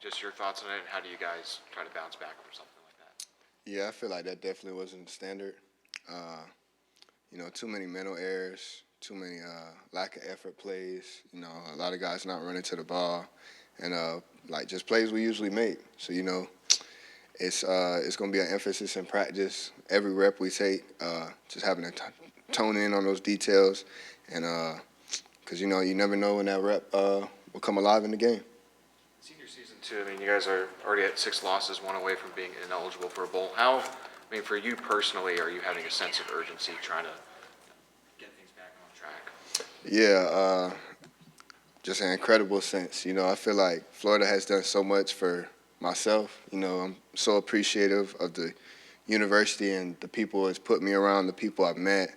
Just your thoughts on it, and how do you guys try to bounce back from something like that? Yeah, I feel like that definitely wasn't standard. Uh, too many mental errors, too many lack of effort plays. A lot of guys not running to the ball, and like just plays we usually make. So it's gonna be an emphasis in practice. Every rep we take, just having to tone in on those details, and because you never know when that rep will come alive in the game. Senior season too. I mean, you guys are already at 6 losses, one away from being ineligible for a bowl. How? I mean, for you personally, are you having a sense of urgency trying to get things back on track? Yeah, just an incredible sense. I feel like Florida has done so much for myself. I'm so appreciative of the university and the people it's put me around, the people I've met.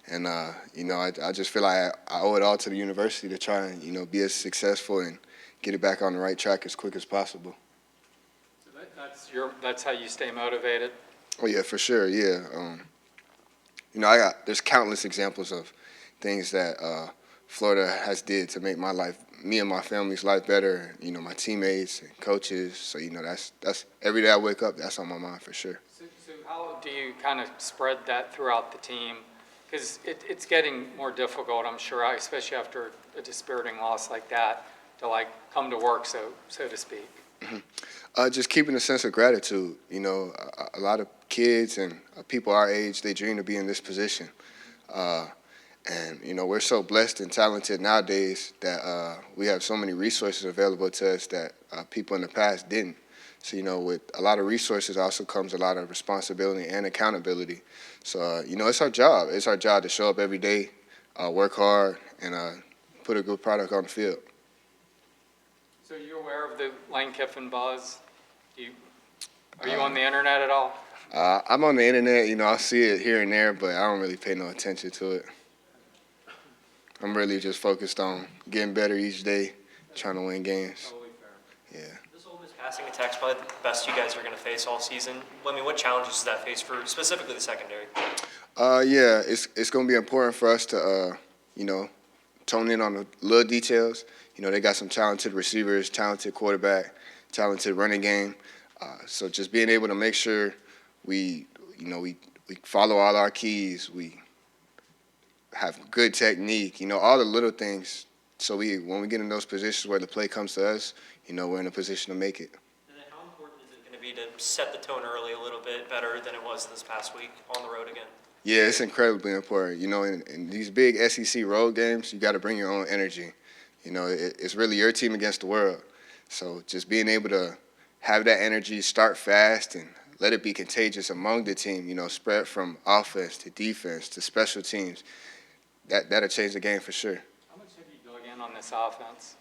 And, I just feel like I owe it all to the university to try and, be as successful and get it back on the right track as quick as possible. So that's how you stay motivated? Oh, yeah, for sure, yeah. There's countless examples of things that Florida has did to make me and my family's life better. My teammates and coaches. So that's every day I wake up, that's on my mind for sure. So how do you kind of spread that throughout the team? Because it's getting more difficult, I'm sure, especially after a dispiriting loss like that, to come to work, so to speak. Just keeping a sense of gratitude. A lot of kids and people our age, they dream to be in this position. And we're so blessed and talented nowadays that we have so many resources available to us that people in the past didn't. So, with a lot of resources also comes a lot of responsibility and accountability. So, it's our job. It's our job to show up every day, work hard, and put a good product on the field. So you're aware of the Lane Kiffin buzz? Are you on the internet at all? I'm on the internet. I see it here and there, but I don't really pay no attention to it. I'm really just focused on getting better each day, trying to win games. Totally fair. Yeah. This Ole Miss passing attack's probably the best you guys are going to face all season. I mean, what challenges does that face for specifically the secondary? Yeah, it's going to be important for us to, tone in on the little details. They got some talented receivers, talented quarterback, talented running game. So just being able to make sure we follow all our keys, we have good technique, all the little things. So when we get in those positions where the play comes to us, we're in a position to make it. And then how important is it going to be to set the tone early a little bit better than it was this past week on the road again? Yeah, it's incredibly important. In these big SEC road games, you got to bring your own energy. It's really your team against the world. So just being able to have that energy, start fast, and let it be contagious among the team, spread from offense to defense to special teams, that'll change the game for sure. How much have you dug in on this offense?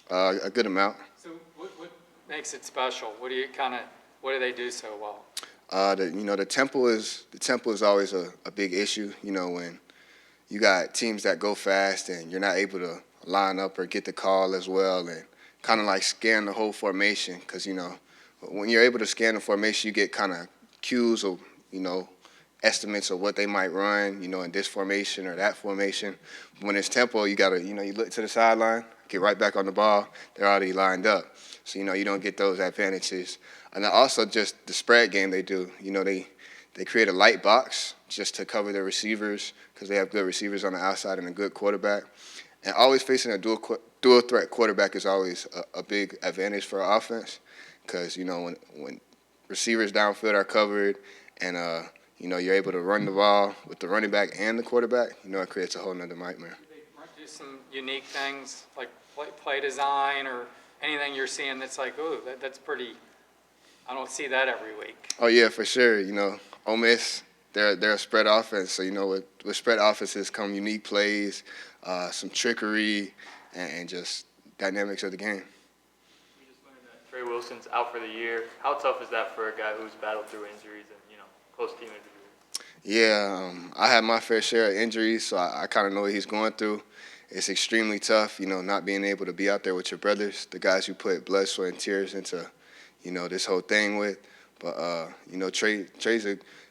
A good amount. So what makes it special? What do they do so well? The tempo is always a big issue. When you got teams that go fast and you're not able to line up or get the call as well, and kind of like scan the whole formation. Because when you're able to scan the formation, you get kind of cues of estimates of what they might run. In this formation or that formation. When it's tempo, you gotta you look to the sideline, get right back on the ball. They're already lined up, so you don't get those advantages. And then also just the spread game they do. They create a light box just to cover their receivers because they have good receivers on the outside and a good quarterback. And always facing a dual threat quarterback is always a big advantage for our offense because when receivers downfield are covered and you're able to run the ball with the running back and the quarterback, it creates a whole nother nightmare. Do they do some unique things like play design or anything you're seeing that's like, ooh, that's pretty? I don't see that every week. Oh yeah, for sure. Ole Miss, they're a spread offense. So with spread offenses come unique plays, some trickery, and just dynamics of the game. We just learned that Trey Wilson's out for the year. How tough is that for a guy who's battled through injuries and close team injuries? Yeah, I had my fair share of injuries, so I kind of know what he's going through. It's extremely tough, not being able to be out there with your brothers, the guys you put blood, sweat, and tears into, this whole thing with. But, Trey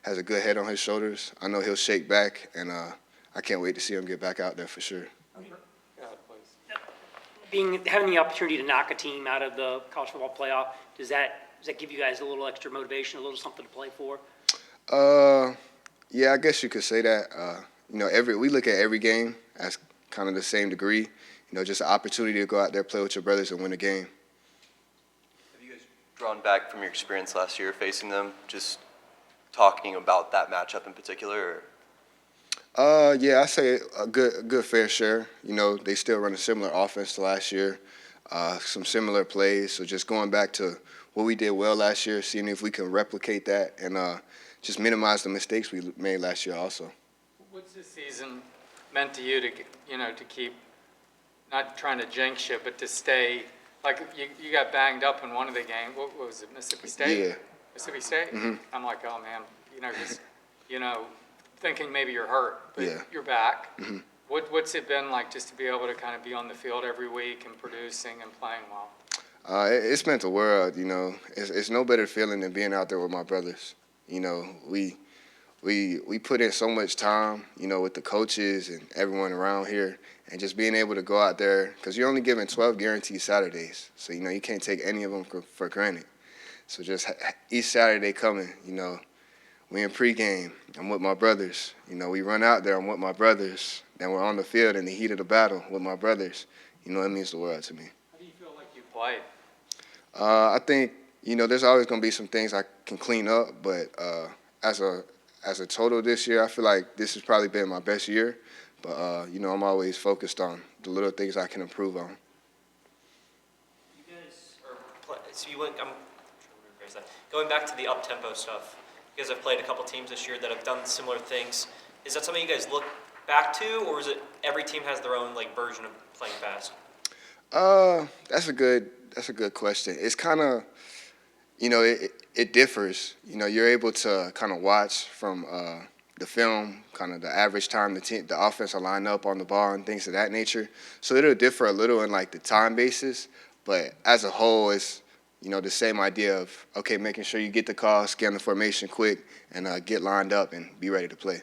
has a good head on his shoulders. I know he'll shake back, and I can't wait to see him get back out there for sure. Yeah, please. having the opportunity to knock a team out of the college football playoff, does that give you guys a little extra motivation, a little something to play for? Yeah, I guess you could say that. We look at every game as kind of the same degree. Just an opportunity to go out there, play with your brothers, and win a game. Have you guys drawn back from your experience last year facing them, just talking about that matchup in particular? Or? Yeah, I say a good fair share. They still run a similar offense to last year, some similar plays. So just going back to what we did well last year, seeing if we can replicate that and just minimize the mistakes we made last year also. What's this season meant to you to keep, not trying to jinx you, but to stay, like you got banged up in one of the games. What was it, Mississippi State? Yeah. Mississippi State? Mm-hmm. I'm like, oh man, just, thinking maybe you're hurt, but Yeah. you're back. Mm-hmm. What's it been like just to be able to kind of be on the field every week and producing and playing well? It's meant the world. It's no better feeling than being out there with my brothers. We put in so much time, with the coaches and everyone around here, and just being able to go out there, because you're only given 12 guaranteed Saturdays, so you can't take any of them for granted. So just each Saturday coming, we in pregame, I'm with my brothers. We run out there, I'm with my brothers. Then we're on the field in the heat of the battle with my brothers. It means the world to me. How do you feel like you played? I think, there's always going to be some things I can clean up, but as a total this year, I feel like this has probably been my best year. But, I'm always focused on the little things I can improve on. You guys so you went, I'm trying to rephrase that. Going back to the up-tempo stuff, you guys have played a couple teams this year that have done similar things. Is that something you guys look back to, or is it every team has their own version of playing fast? That's a good question. It's kind of, it differs. You're able to kind of watch from the film, kind of the average time the offense will line up on the ball and things of that nature. So it'll differ a little in the time basis, but as a whole, it's the same idea of making sure you get the call, scan the formation quick, and get lined up and be ready to play.